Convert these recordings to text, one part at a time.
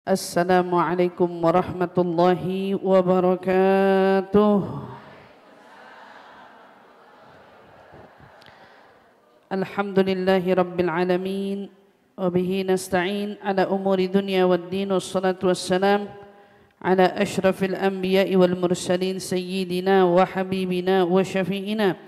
Assalamualaikum warahmatullahi wabarakatuh. Alhamdulillahi rabbil alamin. Wabihi nasta'in ala umuri dunya waddin. Wassalatu wassalam ala ashrafil anbiya'i wal mursalin sayyidina wa habibina wa syafi'ina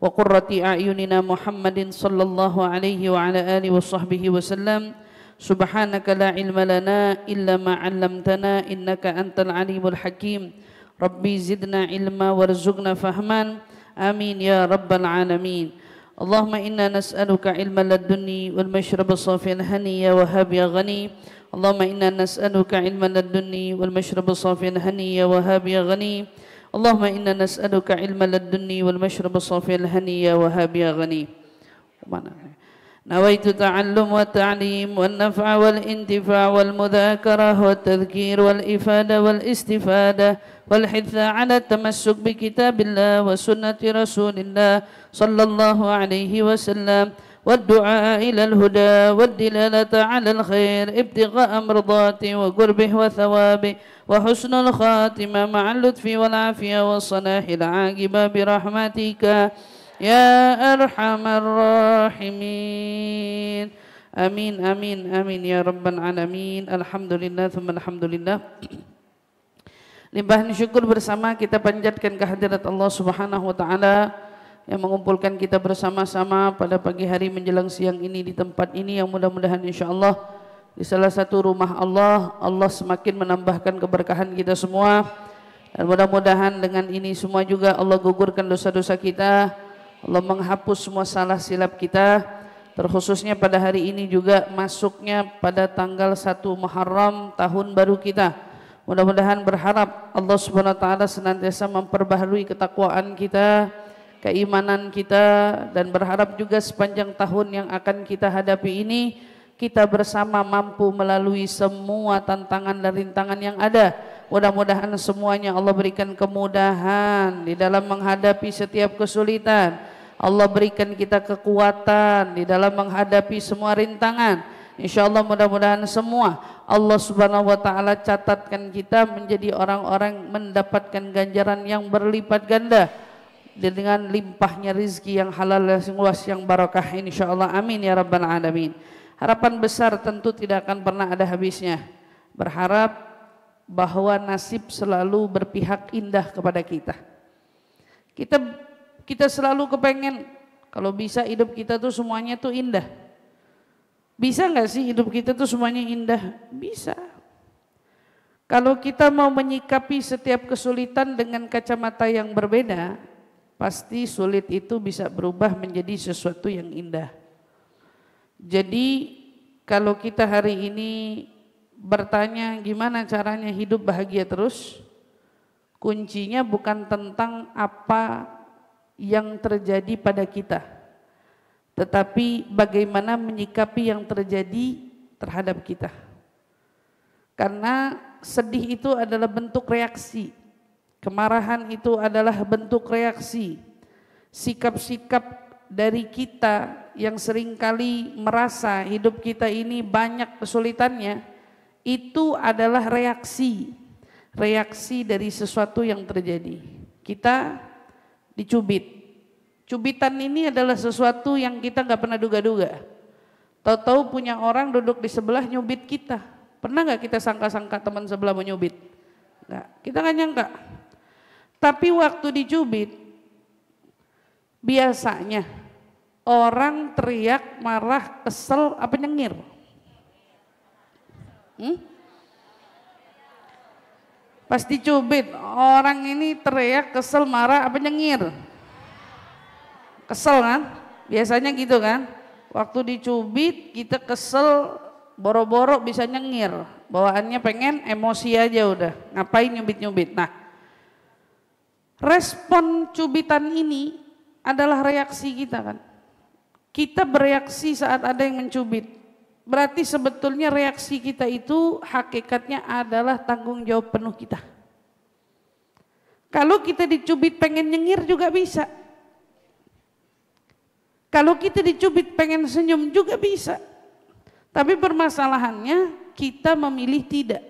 wa qurrati a'yunina Muhammadin sallallahu alaihi wa ala alihi wa sahbihi wa sallam. Subhanaka la ilma lana illa ma 'allamtana innaka antal alimul hakim. Rabbi zidna ilma warzuqna fahman. Amin ya rabbal alamin. Allahumma inna nas'aluka ilman ladunni wal mashrab safil hani ya wahhab ya ghani. Allahumma inna nas'aluka ilman ladunni wal mashrab safil hani ya wahhab ya ghani. Allahumma inna nas'aluka ilman ladunni wal mashrab safil hani ya wahhab ya ghani. نويت تعلم والتعليم والنفع والانتفاع والمذاكرة والتذكير والإفادة والاستفادة والحث على التمسك بكتاب الله وسنة رسول الله صلى الله عليه وسلم والدعاء إلى الهدى والدلالة على الخير ابتغاء مرضاته وقربه وثوابه وحسن الخاتمة مع اللطف والعافية والصلاح العاقبة برحمتك Ya arhamar rahimin. Amin amin amin ya rabbal alamin. Alhamdulillah thumma alhamdulillah. Limpahan syukur bersama kita panjatkan kehadirat Allah Subhanahu wa taala yang mengumpulkan kita bersama-sama pada pagi hari menjelang siang ini di tempat ini yang mudah-mudahan insyaallah di salah satu rumah Allah, Allah semakin menambahkan keberkahan kita semua. Dan mudah-mudahan dengan ini semua juga Allah gugurkan dosa-dosa kita. Allah menghapus semua salah silap kita, terkhususnya pada hari ini juga masuknya pada tanggal 1 Muharram tahun baru kita. Mudah-mudahan berharap Allah Subhanahu wa taala senantiasa memperbaharui ketakwaan kita, keimanan kita, dan berharap juga sepanjang tahun yang akan kita hadapi ini kita bersama mampu melalui semua tantangan dan rintangan yang ada. Mudah-mudahan semuanya Allah berikan kemudahan di dalam menghadapi setiap kesulitan. Allah berikan kita kekuatan di dalam menghadapi semua rintangan. InsyaAllah mudah-mudahan semua Allah Subhanahu wa taala catatkan kita menjadi orang-orang mendapatkan ganjaran yang berlipat ganda dengan limpahnya rizki yang halal yang luas yang barakah insyaallah. Amin ya rabbal alamin. Harapan besar tentu tidak akan pernah ada habisnya. Berharap bahwa nasib selalu berpihak indah kepada kita. Kita selalu kepengen kalau bisa hidup kita tuh semuanya tuh indah. Bisa nggak sih hidup kita tuh semuanya indah? Bisa. Kalau kita mau menyikapi setiap kesulitan dengan kacamata yang berbeda, pasti sulit itu bisa berubah menjadi sesuatu yang indah. Jadi kalau kita hari ini bertanya gimana caranya hidup bahagia terus, kuncinya bukan tentang apa yang terjadi pada kita, tetapi bagaimana menyikapi yang terjadi terhadap kita. Karena sedih itu adalah bentuk reaksi, kemarahan itu adalah bentuk reaksi, sikap-sikap dari kita yang seringkali merasa hidup kita ini banyak kesulitannya, itu adalah reaksi dari sesuatu yang terjadi. Kita dicubit. Cubitan ini adalah sesuatu yang kita nggak pernah duga-duga. Tahu-tahu punya orang duduk di sebelah nyubit kita. Pernah nggak kita sangka-sangka teman sebelah mau nyubit? Nggak, kita nggak nyangka. Tapi waktu dicubit, biasanya orang teriak, marah, kesel, apa nyengir? Pas dicubit, orang ini teriak, kesel, marah, apa nyengir? Kesel kan? Biasanya gitu kan? Waktu dicubit kita kesel, boro-boro bisa nyengir. Bawaannya pengen emosi aja udah. Ngapain nyubit-nyubit? Nah, respon cubitan ini adalah reaksi kita kan? Kita bereaksi saat ada yang mencubit. Berarti sebetulnya reaksi kita itu hakikatnya adalah tanggung jawab penuh kita. Kalau kita dicubit pengen nyengir juga bisa. Kalau kita dicubit pengen senyum juga bisa. Tapi permasalahannya kita memilih tidak.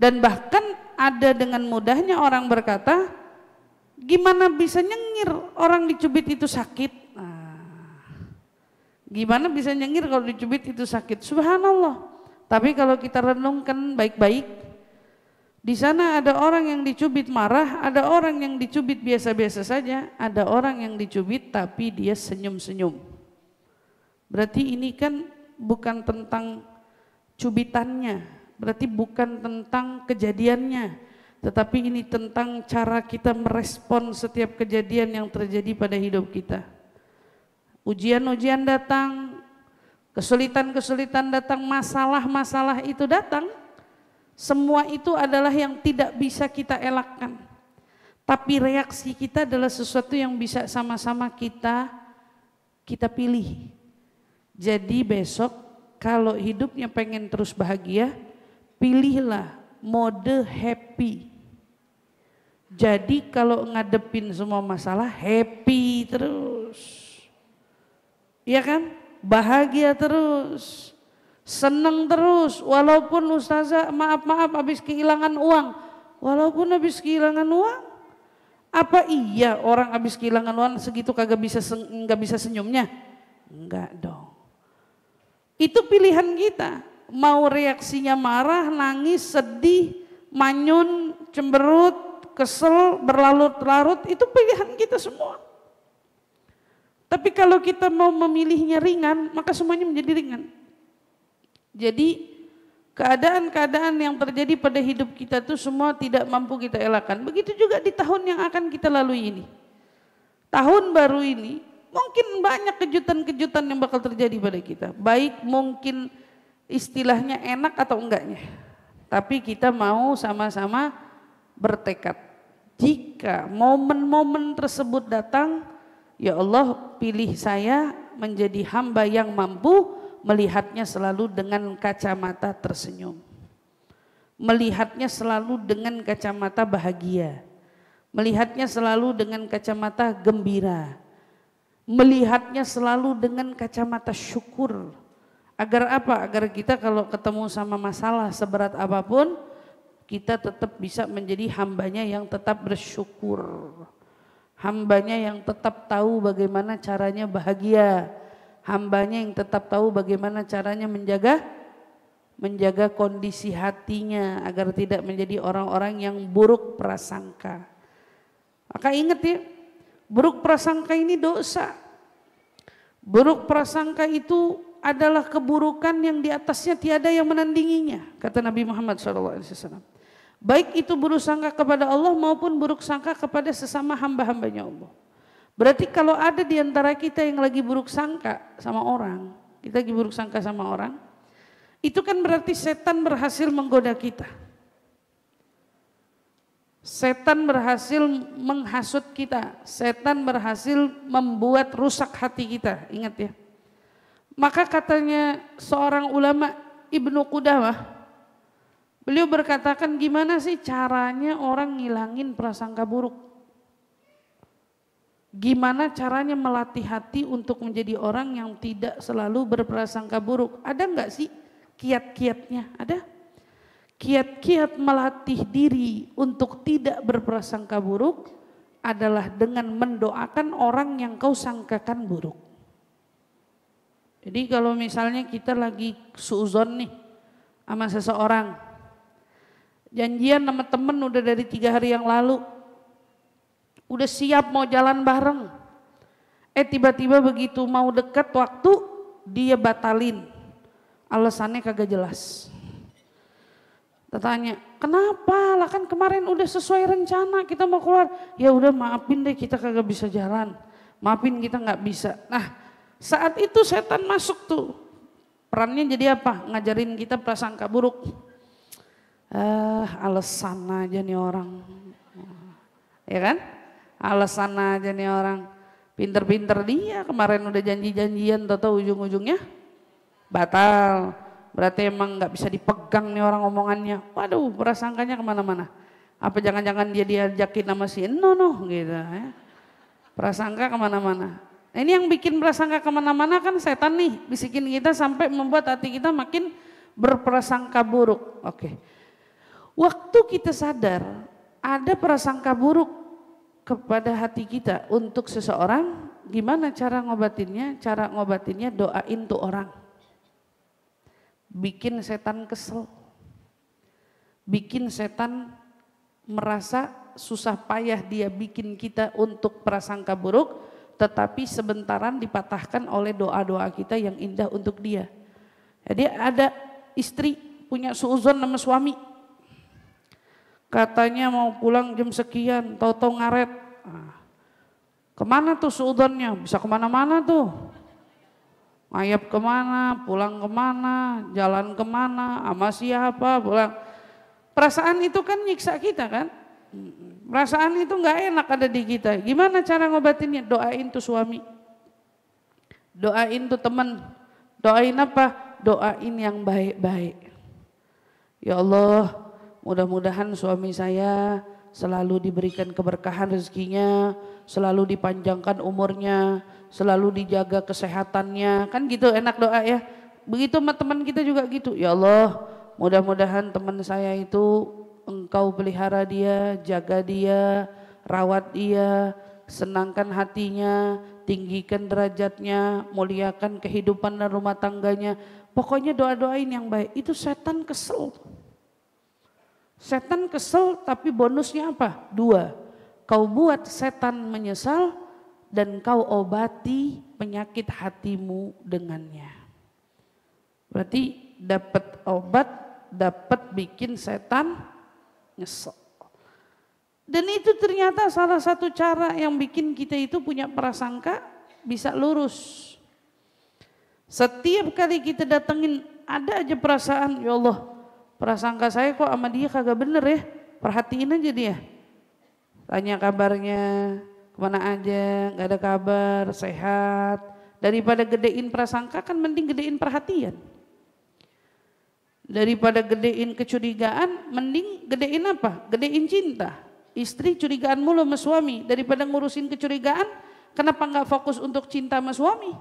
Dan bahkan ada dengan mudahnya orang berkata, gimana bisa nyengir orang dicubit itu sakit? Gimana bisa nyengir kalau dicubit itu sakit? Subhanallah. Tapi kalau kita renungkan baik-baik, di sana ada orang yang dicubit marah, ada orang yang dicubit biasa-biasa saja, ada orang yang dicubit tapi dia senyum-senyum. Berarti ini kan bukan tentang cubitannya, berarti bukan tentang kejadiannya, tetapi ini tentang cara kita merespon setiap kejadian yang terjadi pada hidup kita. Ujian-ujian datang, kesulitan-kesulitan datang, masalah-masalah itu datang, semua itu adalah yang tidak bisa kita elakkan. Tapi reaksi kita adalah sesuatu yang bisa sama-sama kita pilih. Jadi besok kalau hidupnya pengen terus bahagia, pilihlah mode happy. Jadi kalau ngadepin semua masalah happy terus. Iya kan? Bahagia terus. Senang terus. Walaupun ustazah maaf habis kehilangan uang. Walaupun habis kehilangan uang. Apa iya orang habis kehilangan uang segitu kagak bisa senyumnya? Enggak dong. Itu pilihan kita, mau reaksinya marah, nangis, sedih, manyun, cemberut, kesel, berlarut-larut, itu pilihan kita semua. Tapi kalau kita mau memilihnya ringan, maka semuanya menjadi ringan. Jadi keadaan-keadaan yang terjadi pada hidup kita itu semua tidak mampu kita elakkan. Begitu juga di tahun yang akan kita lalui ini. Tahun baru ini, mungkin banyak kejutan-kejutan yang bakal terjadi pada kita. Baik mungkin istilahnya enak atau enggaknya. Tapi kita mau sama-sama bertekad. Jika momen-momen tersebut datang, ya Allah pilih saya menjadi hamba yang mampu melihatnya selalu dengan kacamata tersenyum. Melihatnya selalu dengan kacamata bahagia. Melihatnya selalu dengan kacamata gembira. Melihatnya selalu dengan kacamata syukur. Agar apa? Agar kita kalau ketemu sama masalah seberat apapun, kita tetap bisa menjadi hambanya yang tetap bersyukur. Hambanya yang tetap tahu bagaimana caranya bahagia. Hambanya yang tetap tahu bagaimana caranya menjaga kondisi hatinya agar tidak menjadi orang-orang yang buruk prasangka. Maka ingat ya, buruk prasangka ini dosa. Buruk prasangka itu adalah keburukan yang di atasnya tiada yang menandinginya, kata Nabi Muhammad SAW. Baik itu buruk sangka kepada Allah maupun buruk sangka kepada sesama hamba-hambanya Allah. Berarti kalau ada di antara kita yang lagi buruk sangka sama orang, kita lagi buruk sangka sama orang, itu kan berarti setan berhasil menggoda kita. Setan berhasil menghasut kita, setan berhasil membuat rusak hati kita, ingat ya. Maka katanya seorang ulama Ibnu Qudamah, beliau berkatakan gimana sih caranya orang ngilangin prasangka buruk? Gimana caranya melatih hati untuk menjadi orang yang tidak selalu berprasangka buruk? Ada enggak sih kiat-kiatnya? Ada? Kiat-kiat melatih diri untuk tidak berprasangka buruk adalah dengan mendoakan orang yang kau sangkakan buruk. Jadi kalau misalnya kita lagi suuzon nih sama seseorang, janjian sama temen udah dari 3 hari yang lalu, udah siap mau jalan bareng, tiba-tiba begitu mau dekat waktu dia batalin, alasannya kagak jelas. Tanya, kenapa? Lah kan kemarin udah sesuai rencana kita mau keluar. Ya udah maafin deh kita kagak bisa jalan. Maafin kita nggak bisa. Nah saat itu setan masuk tuh. Perannya jadi apa? Ngajarin kita prasangka buruk. Alasan aja nih orang. Ya kan? Alasan aja nih orang. Pinter-pinter dia kemarin udah janji-janjian, tahu ujung-ujungnya batal. Berarti emang nggak bisa dipegang nih orang omongannya. Waduh, prasangkanya kemana-mana. Apa jangan-jangan dia diajakin sama si no gitu ya. Prasangka kemana-mana. Nah, ini yang bikin prasangka kemana-mana kan setan nih, bisikin kita sampai membuat hati kita makin berprasangka buruk. Oke. Waktu kita sadar ada prasangka buruk kepada hati kita untuk seseorang, gimana cara ngobatinnya? Cara ngobatinnya doain tuh orang. Bikin setan kesel. Bikin setan merasa susah payah dia bikin kita untuk prasangka buruk, tetapi sebentaran dipatahkan oleh doa-doa kita yang indah untuk dia. Jadi ada istri punya suuzon sama suami. Katanya mau pulang jam sekian, tahu-tahu ngaret. Kemana tuh suudzonnya? Bisa kemana-mana tuh. Ngayap kemana, pulang kemana, jalan kemana, sama siapa, pulang. Perasaan itu kan nyiksa kita kan. Perasaan itu gak enak ada di kita. Gimana cara ngobatinnya? Doain tuh suami. Doain tuh teman. Doain apa? Doain yang baik-baik. Ya Allah, mudah-mudahan suami saya selalu diberikan keberkahan rezekinya, selalu dipanjangkan umurnya, selalu dijaga kesehatannya. Kan gitu enak doa ya. Begitu sama teman kita juga gitu. Ya Allah, mudah-mudahan teman saya itu Engkau pelihara dia, jaga dia, rawat dia, senangkan hatinya, tinggikan derajatnya, muliakan kehidupan dan rumah tangganya. Pokoknya doa-doain yang baik. Itu setan kesel. Setan kesel tapi bonusnya apa? 2. Kau buat setan menyesal dan kau obati penyakit hatimu dengannya. Berarti dapat obat, dapat bikin setan nyesel. Dan itu ternyata salah satu cara yang bikin kita itu punya prasangka bisa lurus. Setiap kali kita datengin ada aja perasaan, ya Allah, prasangka saya kok sama dia kagak bener ya. Perhatiin aja dia. Tanya kabarnya, kemana aja, gak ada kabar, sehat. Daripada gedein prasangka kan mending gedein perhatian. Daripada gedein kecurigaan, mending gedein apa? Gedein cinta. Istri curigaan mulu sama suami. Daripada ngurusin kecurigaan, kenapa gak fokus untuk cinta sama suami?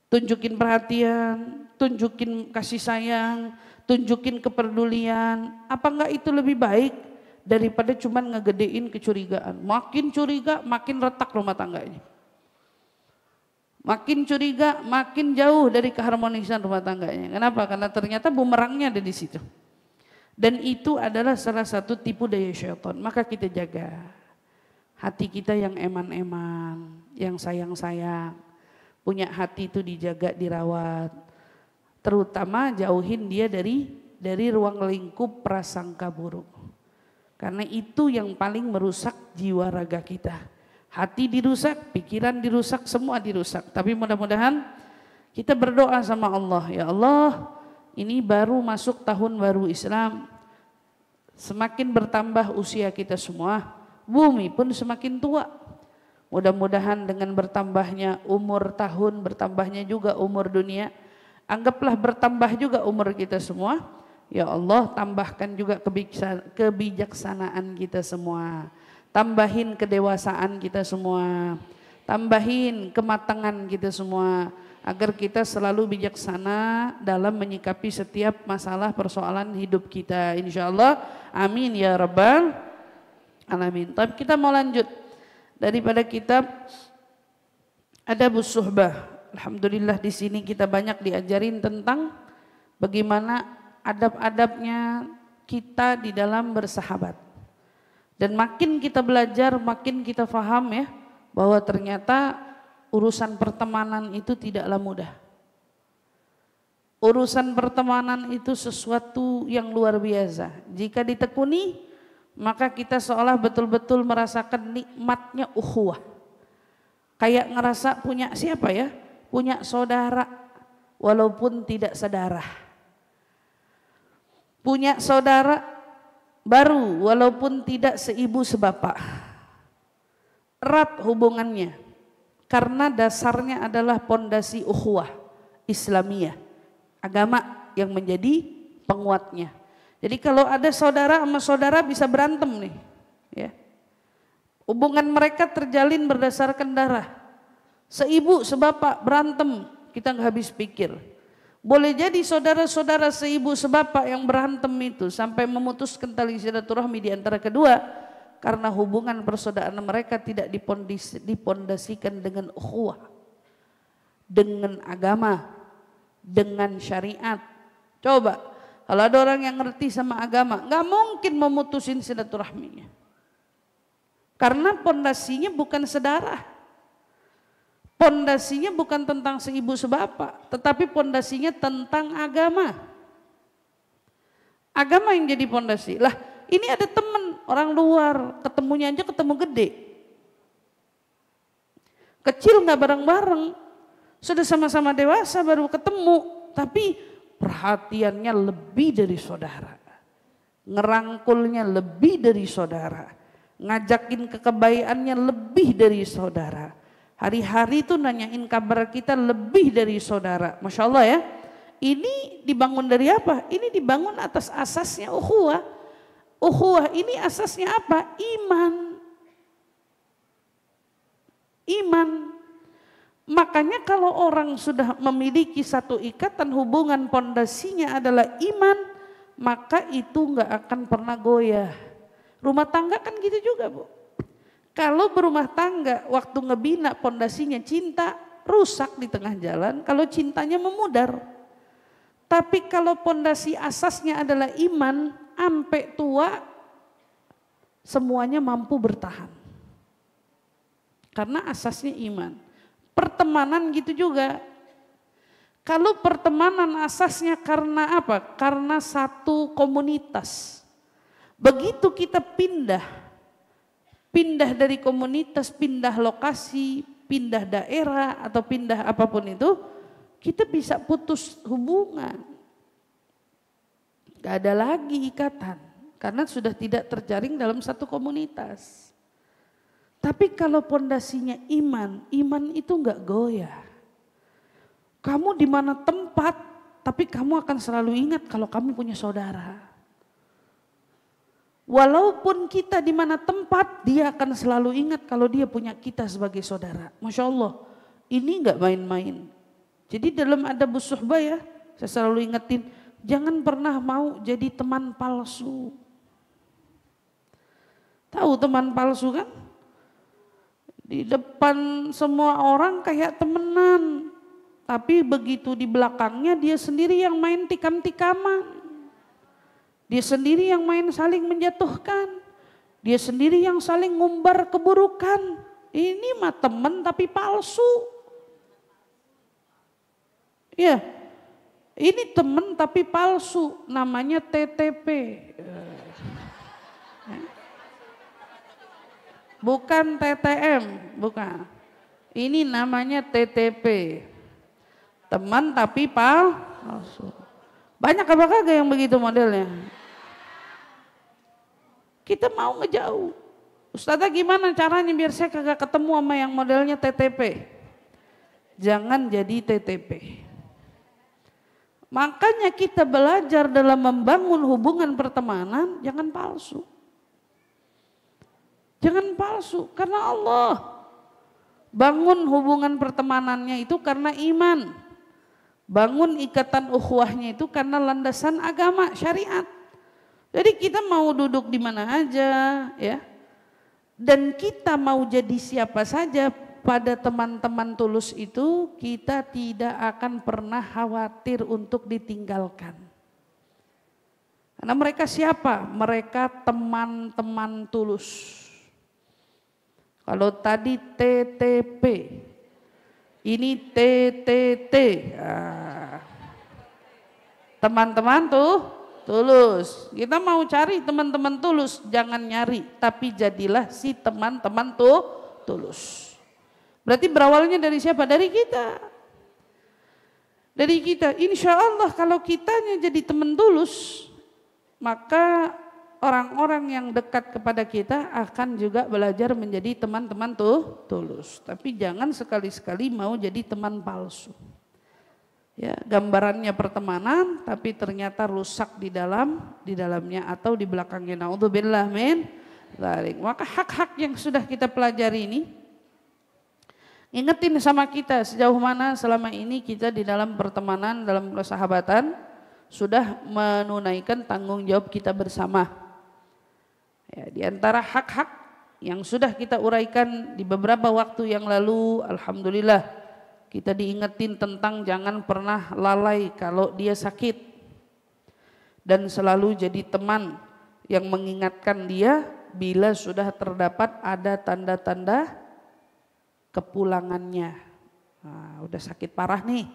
Tunjukin perhatian, tunjukin kasih sayang, tunjukin kepedulian. Apa enggak itu lebih baik daripada cuman ngegedein kecurigaan? Makin curiga, makin retak rumah tangganya. Makin curiga, makin jauh dari keharmonisan rumah tangganya. Kenapa? Karena ternyata bumerangnya ada di situ. Dan itu adalah salah satu tipu daya syaitan. Maka kita jaga hati kita yang eman-eman, yang sayang-sayang. Punya hati itu dijaga, dirawat. Terutama jauhin dia dari ruang lingkup prasangka buruk. Karena itu yang paling merusak jiwa raga kita. Hati dirusak, pikiran dirusak, semua dirusak. Tapi mudah-mudahan kita berdoa sama Allah. Ya Allah, ini baru masuk tahun baru Islam. Semakin bertambah usia kita semua, bumi pun semakin tua. Mudah-mudahan dengan bertambahnya umur tahun, bertambahnya juga umur dunia, anggaplah bertambah juga umur kita semua. Ya Allah, tambahkan juga kebijaksanaan kita semua. Tambahin kedewasaan kita semua. Tambahin kematangan kita semua. Agar kita selalu bijaksana dalam menyikapi setiap masalah persoalan hidup kita. Insya Allah, amin ya rabbal alamin. Tapi kita mau lanjut. Daripada kitab Adabus Suhbah. Alhamdulillah di sini kita banyak diajarin tentang bagaimana adab-adabnya kita di dalam bersahabat. Dan makin kita belajar, makin kita paham ya, bahwa ternyata urusan pertemanan itu tidaklah mudah. Urusan pertemanan itu sesuatu yang luar biasa. Jika ditekuni, maka kita seolah betul-betul merasakan nikmatnya ukhuwah. Kayak ngerasa punya siapa ya? Punya saudara walaupun tidak sedarah. Punya saudara baru walaupun tidak seibu sebapak. Erat hubungannya karena dasarnya adalah pondasi ukhuwah Islamiyah. Agama yang menjadi penguatnya. Jadi kalau ada saudara sama saudara bisa berantem nih, ya. Hubungan mereka terjalin berdasarkan darah. Seibu, sebapak berantem, kita nggak habis pikir. Boleh jadi saudara-saudara seibu sebapak yang berantem itu sampai memutuskan tali silaturahmi di antara kedua karena hubungan persaudaraan mereka tidak dipondasikan dengan ukhuwah, dengan agama, dengan syariat. Coba kalau ada orang yang ngerti sama agama, nggak mungkin memutusin silaturahminya karena pondasinya bukan sedarah. Pondasinya bukan tentang seibu sebapak, tetapi pondasinya tentang agama. Agama yang jadi pondasi. Lah, ini ada teman orang luar, ketemunya aja ketemu gede. Kecil nggak bareng-bareng, sudah sama-sama dewasa baru ketemu, tapi perhatiannya lebih dari saudara. Ngerangkulnya lebih dari saudara. Ngajakin kekebayannya lebih dari saudara. Hari-hari itu nanyain kabar kita lebih dari saudara. Masya Allah ya. Ini dibangun dari apa? Ini dibangun atas asasnya ukhuwah. Ukhuwah ini asasnya apa? Iman. Iman. Makanya kalau orang sudah memiliki satu ikatan hubungan pondasinya adalah iman, maka itu nggak akan pernah goyah. Rumah tangga kan gitu juga, Bu. Kalau berumah tangga waktu ngebina pondasinya cinta, rusak di tengah jalan kalau cintanya memudar. Tapi kalau pondasi asasnya adalah iman, sampai tua semuanya mampu bertahan. Karena asasnya iman. Pertemanan gitu juga. Kalau pertemanan asasnya karena apa? Karena satu komunitas. Begitu kita pindah dari komunitas, pindah lokasi, pindah daerah atau pindah apapun itu, kita bisa putus hubungan. Gak ada lagi ikatan karena sudah tidak terjaring dalam satu komunitas. Tapi kalau pondasinya iman, iman itu gak goyah. Kamu di mana tempat, tapi kamu akan selalu ingat kalau kamu punya saudara. Walaupun kita di mana tempat, dia akan selalu ingat kalau dia punya kita sebagai saudara. Masya Allah, ini nggak main-main. Jadi dalam adabus suhbah ya, saya selalu ingetin, jangan pernah mau jadi teman palsu. Tahu teman palsu kan? Di depan semua orang kayak temenan, tapi begitu di belakangnya dia sendiri yang main tikam-tikaman. Dia sendiri yang main saling menjatuhkan. Dia sendiri yang saling ngumbar keburukan. Ini mah teman tapi palsu. Ya, ini teman tapi palsu. Namanya TTP. Bukan TTM, bukan. Ini namanya TTP. Teman tapi palsu. Banyak apa kagak yang begitu modelnya? Kita mau ngejauh. Ustazah gimana caranya biar saya kagak ketemu sama yang modelnya TTP? Jangan jadi TTP. Makanya kita belajar dalam membangun hubungan pertemanan, jangan palsu. Jangan palsu, karena Allah bangun hubungan pertemanannya itu karena iman. Bangun ikatan ukhuwahnya itu karena landasan agama, syariat. Jadi kita mau duduk di mana aja ya. Dan kita mau jadi siapa saja pada teman-teman tulus itu, kita tidak akan pernah khawatir untuk ditinggalkan. Karena mereka siapa? Mereka teman-teman tulus. Kalau tadi TTP, ini TTT. Teman-teman tuh tulus. Kita mau cari teman-teman tulus, jangan nyari, tapi jadilah si teman-teman tuh tulus. Berarti berawalnya dari siapa? Dari kita. Dari kita. Insya Allah kalau kitanya jadi teman tulus, maka orang-orang yang dekat kepada kita akan juga belajar menjadi teman-teman tuh tulus. Tapi jangan sekali-sekali mau jadi teman palsu. Ya, gambarannya pertemanan tapi ternyata rusak di dalamnya atau di belakangnya. Naudzubillah min dzalik. Maka hak-hak yang sudah kita pelajari ini Ingetin sama kita sejauh mana selama ini kita di dalam pertemanan, dalam persahabatan sudah menunaikan tanggung jawab kita bersama. Ya, di antara hak-hak yang sudah kita uraikan di beberapa waktu yang lalu, alhamdulillah kita diingetin tentang jangan pernah lalai kalau dia sakit dan selalu jadi teman yang mengingatkan dia bila sudah terdapat ada tanda-tanda kepulangannya. Nah, udah sakit parah nih,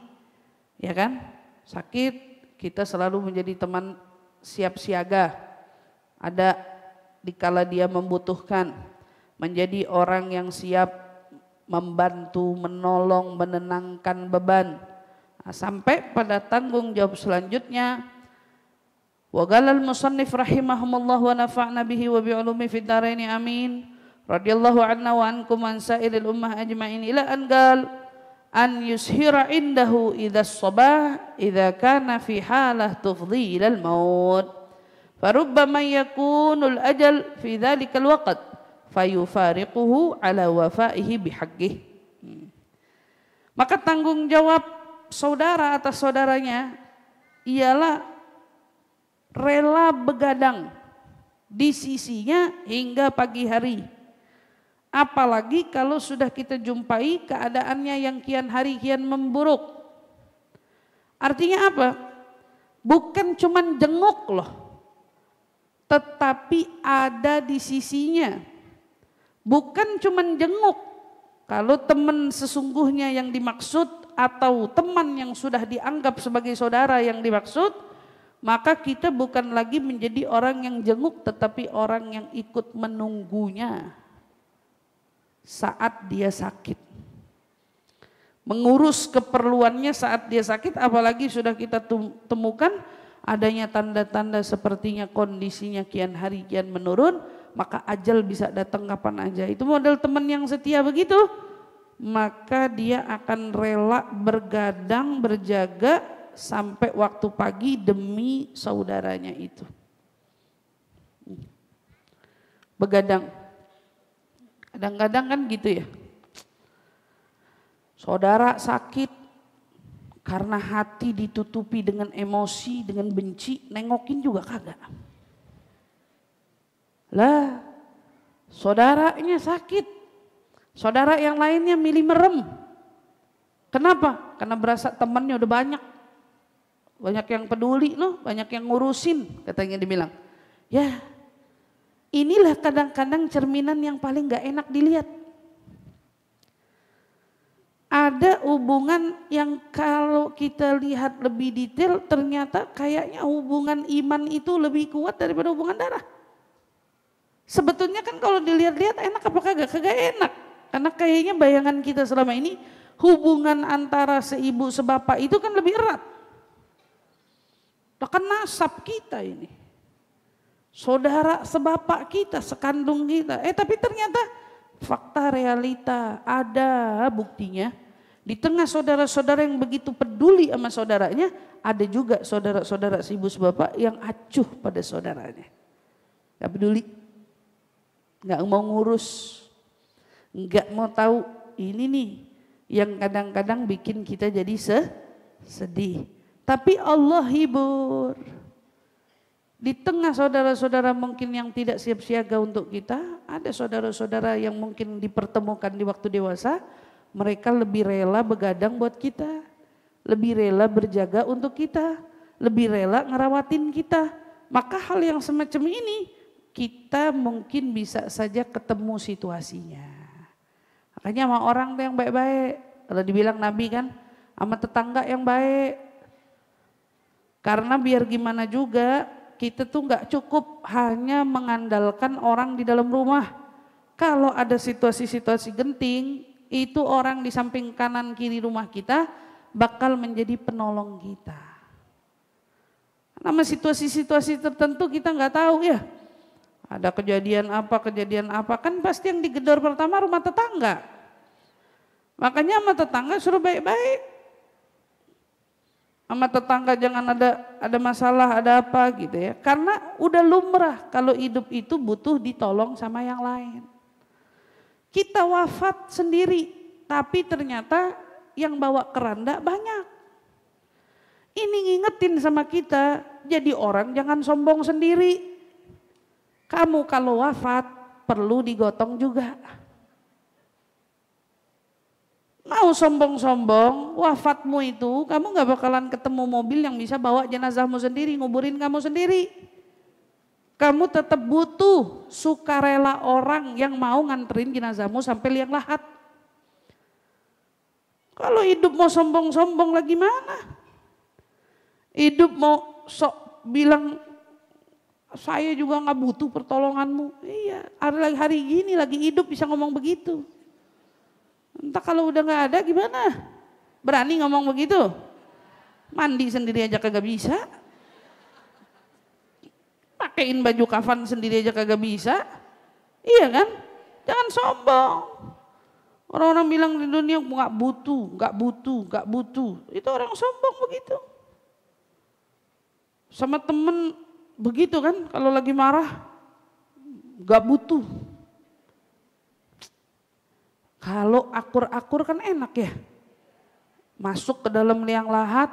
ya kan? Sakit, kita selalu menjadi teman siap siaga. Ada dikala dia membutuhkan, menjadi orang yang siap membantu, menolong, menenangkan beban. Nah, sampai pada tanggung jawab selanjutnya. Wa qalal musannif rahimahumullah wa nafa'na bihi wa bi'ulumi fid dharain amin. Radhiyallahu anna wa ankum an sa'iril ummah ajma'in ila an qal an yushira indahu idza sabah idza kana fi halah tufdhil al maut farubbama yakunul ajal fi dhalikal waqt fayufariquhu ala wafaihi bihaqqihi. Maka tanggung jawab saudara atas saudaranya ialah rela begadang di sisinya hingga pagi hari. Apalagi kalau sudah kita jumpai keadaannya yang kian hari kian memburuk. Artinya apa? Bukan cuman jenguk loh, tetapi ada di sisinya. Bukan cuman jenguk. Kalau teman sesungguhnya yang dimaksud atau teman yang sudah dianggap sebagai saudara yang dimaksud, maka kita bukan lagi menjadi orang yang jenguk, tetapi orang yang ikut menunggunya saat dia sakit, mengurus keperluannya saat dia sakit. Apalagi sudah kita temukan adanya tanda-tanda sepertinya kondisinya kian hari kian menurun, maka ajal bisa datang kapan aja. Itu model teman yang setia begitu, maka dia akan rela bergadang, berjaga sampai waktu pagi demi saudaranya itu. Begadang. Kadang-kadang kan gitu ya, saudara sakit karena hati ditutupi dengan emosi, dengan benci, nengokin juga kagak. Lah, saudaranya sakit, saudara yang lainnya milih merem. Kenapa? Karena berasa temannya udah banyak yang peduli loh, banyak yang ngurusin, katanya dibilang. Ya, inilah kadang-kadang cerminan yang paling gak enak dilihat. Ada hubungan yang kalau kita lihat lebih detail ternyata kayaknya hubungan iman itu lebih kuat daripada hubungan darah. Sebetulnya kan kalau dilihat-lihat enak apa kagak? Kagak enak. Karena kayaknya bayangan kita selama ini hubungan antara seibu sebapak itu kan lebih erat. Bahkan nasab kita ini. Saudara sebapak kita, sekandung kita. Tapi ternyata fakta realita ada buktinya. Di tengah saudara-saudara yang begitu peduli sama saudaranya, ada juga saudara-saudara seibu sebapak yang acuh pada saudaranya. Gak peduli, gak mau ngurus, gak mau tahu. Ini nih yang kadang-kadang bikin kita jadi sedih. Tapi Allah hibur. Di tengah saudara-saudara mungkin yang tidak siap siaga untuk kita, ada saudara-saudara yang mungkin dipertemukan di waktu dewasa, mereka lebih rela begadang buat kita, lebih rela berjaga untuk kita, lebih rela ngerawatin kita. Maka hal yang semacam ini kita mungkin bisa saja ketemu situasinya. Makanya sama orang yang baik-baik, kalau dibilang Nabi kan, sama tetangga yang baik. Karena biar gimana juga, kita tuh nggak cukup hanya mengandalkan orang di dalam rumah. Kalau ada situasi-situasi genting, itu orang di samping kanan kiri rumah kita bakal menjadi penolong kita. Nama situasi-situasi tertentu kita nggak tahu ya. Ada kejadian apa, kan pasti yang digedor pertama rumah tetangga. Makanya sama tetangga suruh baik-baik. Sama tetangga jangan ada masalah, ada apa gitu ya. Karena udah lumrah kalau hidup itu butuh ditolong sama yang lain. Kita wafat sendiri, tapi ternyata yang bawa keranda banyak. Ini ngingetin sama kita, jadi orang jangan sombong sendiri. Kamu kalau wafat perlu digotong juga. Mau sombong-sombong, wafatmu itu kamu gak bakalan ketemu mobil yang bisa bawa jenazahmu sendiri, nguburin kamu sendiri. Kamu tetap butuh sukarela orang yang mau nganterin jenazahmu sampai liang lahat. Kalau hidup mau sombong-sombong lagi mana? Hidup mau sok bilang saya juga gak butuh pertolonganmu. Iya, hari gini lagi hidup bisa ngomong begitu. Entah kalau udah gak ada gimana? Berani ngomong begitu? Mandi sendiri aja kagak bisa. Pakein baju kafan sendiri aja kagak bisa. Iya kan? Jangan sombong. Orang-orang bilang di dunia gak butuh. Itu orang sombong begitu. Sama temen begitu kan, kalau lagi marah gak butuh. Kalau akur-akur kan enak ya. Masuk ke dalam liang lahat,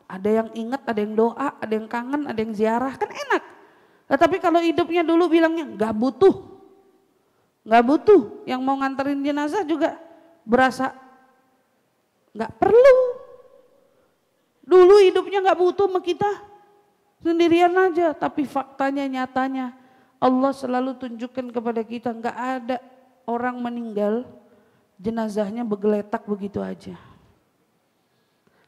ada yang ingat, ada yang doa, ada yang kangen, ada yang ziarah, kan enak. Tapi kalau hidupnya dulu bilangnya gak butuh. Yang mau nganterin jenazah juga berasa gak perlu. Dulu hidupnya gak butuh sama kita, sendirian aja. Tapi faktanya, nyatanya Allah selalu tunjukkan kepada kita gak ada orang meninggal jenazahnya bergeletak begitu aja.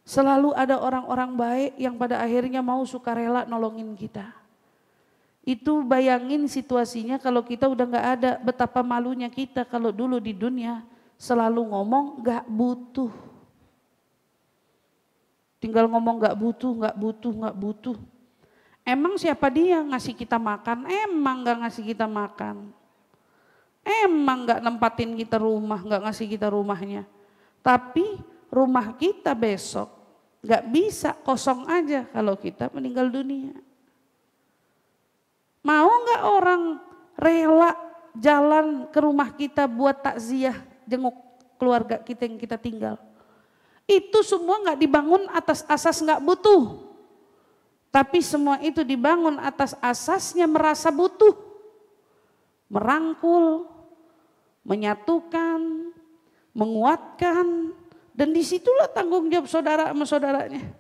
Selalu ada orang-orang baik yang pada akhirnya mau sukarela nolongin kita. Itu bayangin situasinya kalau kita udah gak ada, betapa malunya kita kalau dulu di dunia selalu ngomong gak butuh. Tinggal ngomong gak butuh. Emang siapa dia ngasih kita makan? Emang gak ngasih kita makan. Emang gak nempatin kita rumah, gak ngasih kita rumahnya. Tapi rumah kita besok gak bisa kosong aja kalau kita meninggal dunia. Mau gak orang rela jalan ke rumah kita buat takziah, jenguk keluarga kita yang kita tinggal? Itu semua gak dibangun atas asas gak butuh. Tapi semua itu dibangun atas asasnya merasa butuh. Merangkul, menyatukan, menguatkan, dan disitulah tanggung jawab saudara sama saudaranya.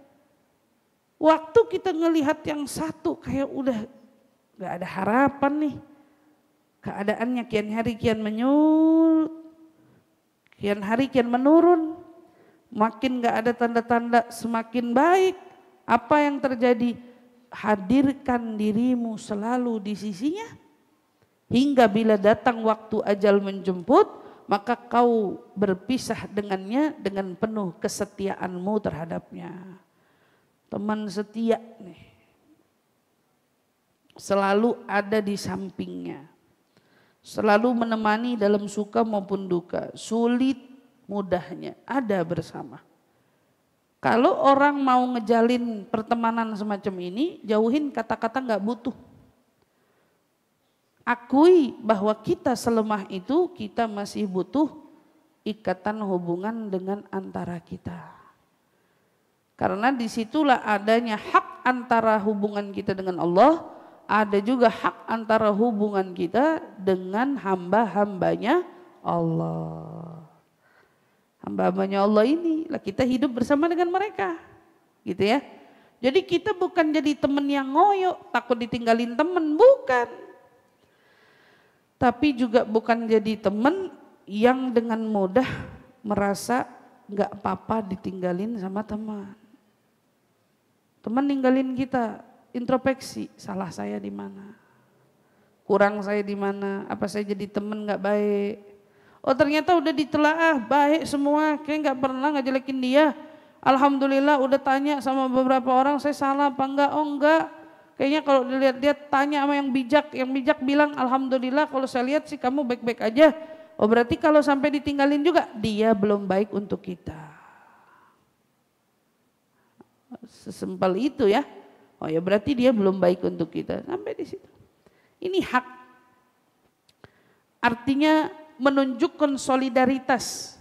Waktu kita ngelihat yang satu kayak udah gak ada harapan nih, keadaannya kian hari kian menyusut, kian hari kian menurun, makin gak ada tanda-tanda semakin baik. Apa yang terjadi? Hadirkan dirimu selalu di sisinya. Hingga bila datang waktu ajal menjemput, maka kau berpisah dengannya dengan penuh kesetiaanmu terhadapnya. Teman setia nih, selalu ada di sampingnya. Selalu menemani dalam suka maupun duka, sulit mudahnya, ada bersama. Kalau orang mau ngejalin pertemanan semacam ini, jauhin kata-kata gak butuh. Akui bahwa kita selemah itu, kita masih butuh ikatan hubungan dengan antara kita. Karena disitulah adanya hak antara hubungan kita dengan Allah, ada juga hak antara hubungan kita dengan hamba-hambanya Allah. Hamba-hambanya Allah ini lah kita hidup bersama dengan mereka, gitu ya. Jadi kita bukan jadi teman yang ngoyo, takut ditinggalin teman, bukan. Tapi juga bukan jadi teman yang dengan mudah merasa gak apa-apa ditinggalin sama teman. Teman ninggalin kita, introspeksi, salah saya di mana? Kurang saya di mana? Apa saya jadi teman gak baik? Oh ternyata udah ditelaah, baik semua, kayak gak pernah ngejelekin dia. Alhamdulillah udah tanya sama beberapa orang, saya salah apa enggak? Oh enggak. Kayaknya kalau dilihat dia tanya sama yang bijak bilang alhamdulillah, kalau saya lihat sih kamu baik-baik aja. Oh berarti kalau sampai ditinggalin juga dia belum baik untuk kita. Sesimpel itu ya. Oh ya berarti dia belum baik untuk kita. Sampai di situ. Ini hak. Artinya menunjukkan solidaritas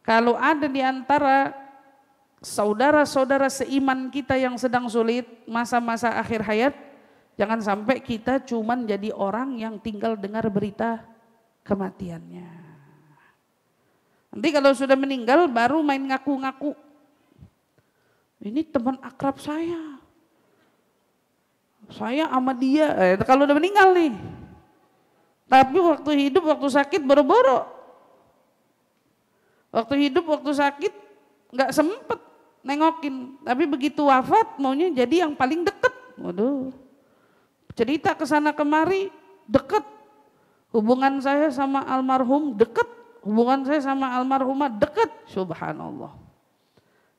Kalau ada di antara saudara-saudara seiman kita yang sedang sulit, masa-masa akhir hayat, jangan sampai kita cuman jadi orang yang tinggal dengar berita kematiannya. Nanti kalau sudah meninggal baru main ngaku-ngaku. Ini teman akrab saya. Saya sama dia, kalau udah meninggal nih. Tapi waktu hidup, waktu sakit boro-boro. Waktu hidup, waktu sakit nggak sempet nengokin. Tapi begitu wafat maunya jadi yang paling deket. Waduh, cerita kesana kemari deket. Hubungan saya sama almarhum deket. Hubungan saya sama almarhumah deket. Subhanallah.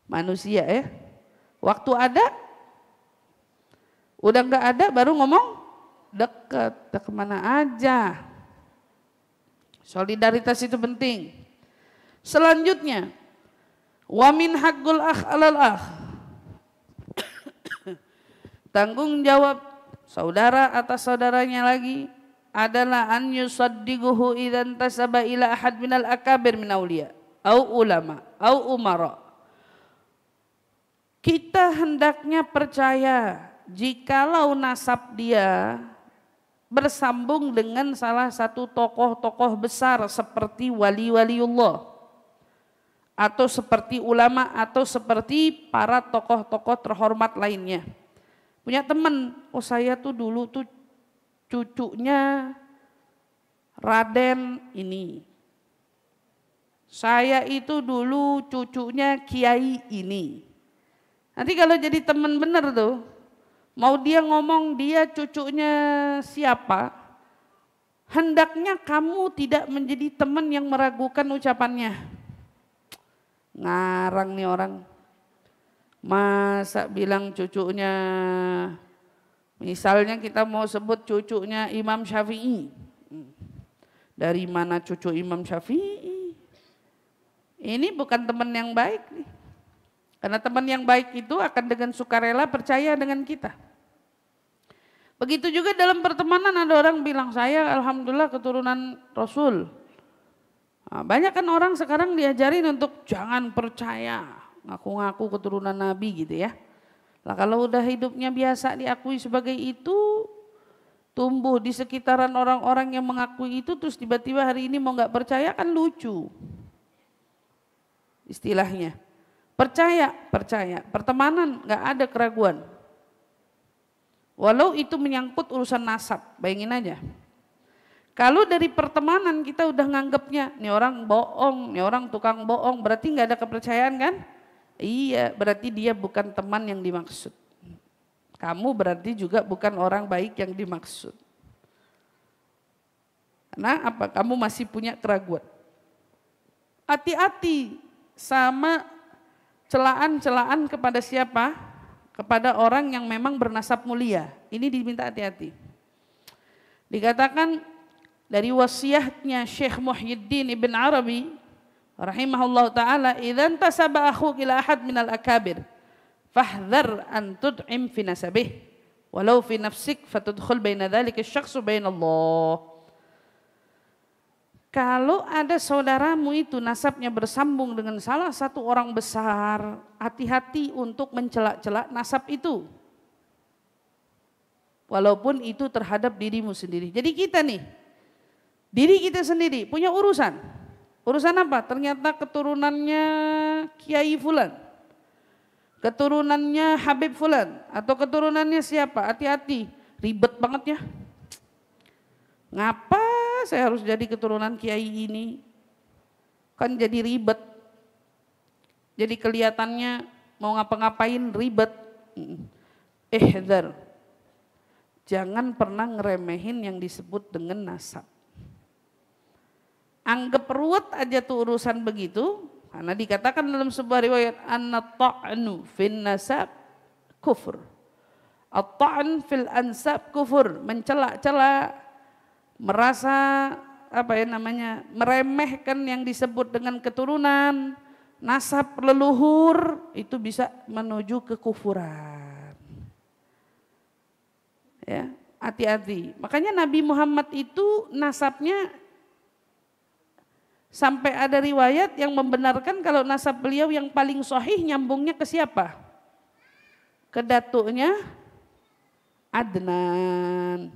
Manusia ya. Waktu ada, udah nggak ada baru ngomong deket. Kemana aja. Solidaritas itu penting. Selanjutnya, wa min haqqul akh 'alal akh. Tanggung jawab saudara atas saudaranya lagi adalah an yusaddiquhu idzan tasaba ila ahad minal akabir min auliya au ulama au umara. Kita hendaknya percaya jikalau nasab dia bersambung dengan salah satu tokoh-tokoh besar seperti wali-waliullah atau seperti ulama atau seperti para tokoh-tokoh terhormat lainnya. Punya teman, oh saya tuh dulu tuh cucunya Raden ini. Saya itu dulu cucunya Kiai ini. Nanti kalau jadi teman bener tuh, mau dia ngomong dia cucunya siapa, hendaknya kamu tidak menjadi teman yang meragukan ucapannya. Ngarang nih orang, masa bilang cucunya, misalnya kita mau sebut cucunya Imam Syafi'i. Dari mana cucu Imam Syafi'i? Ini bukan teman yang baik nih. Karena teman yang baik itu akan dengan sukarela percaya dengan kita. Begitu juga dalam pertemanan ada orang bilang, saya alhamdulillah keturunan Rasul. Nah, banyak kan orang sekarang diajarin untuk jangan percaya, ngaku-ngaku keturunan Nabi gitu ya. Lah kalau udah hidupnya biasa diakui sebagai itu, tumbuh di sekitaran orang-orang yang mengakui itu, terus tiba-tiba hari ini mau nggak percaya kan lucu. Istilahnya, percaya, pertemanan nggak ada keraguan. Walau itu menyangkut urusan nasab, bayangin aja. Kalau dari pertemanan kita udah nganggapnya, nih orang bohong, nih orang tukang bohong, berarti nggak ada kepercayaan kan? Iya, berarti dia bukan teman yang dimaksud. Kamu berarti juga bukan orang baik yang dimaksud. Karena apa? Kamu masih punya keraguan. Hati-hati sama celaan-celaan kepada siapa? Kepada orang yang memang bernasab mulia. Ini diminta hati-hati. Dikatakan dari wasiatnya Syekh Muhyiddin Ibn Arabi rahimahullah ta'ala, idzan tasaba akhuk ila ahad minal akabir fahdhar an tud'im fi nasabih walau fi nafsik fatudkhul baina dzalika asy-syakhsu bainallah. Kalau ada saudaramu itu nasabnya bersambung dengan salah satu orang besar, hati-hati untuk mencela-cela nasab itu. Walaupun itu terhadap dirimu sendiri. Jadi kita nih, diri kita sendiri punya urusan. Urusan apa? Ternyata keturunannya Kiai Fulan, keturunannya Habib Fulan, atau keturunannya siapa? Hati-hati, ribet banget ya. Ngapa saya harus jadi keturunan Kiai ini? Kan jadi ribet. Jadi kelihatannya mau ngapa-ngapain ribet. Ihdar. Jangan pernah ngeremehin yang disebut dengan nasab. Anggap ruwet aja tuh urusan begitu, karena dikatakan dalam sebuah riwayat an-ta'nu fin nasab kufur. At-ta'n fil ansab kufur, mencela-cela, merasa meremehkan yang disebut dengan keturunan, nasab leluhur, itu bisa menuju kekufuran. Ya, hati-hati. Makanya Nabi Muhammad itu nasabnya Sampai ada riwayat yang membenarkan kalau nasab beliau yang paling sahih nyambungnya ke siapa? Ke datuknya Adnan.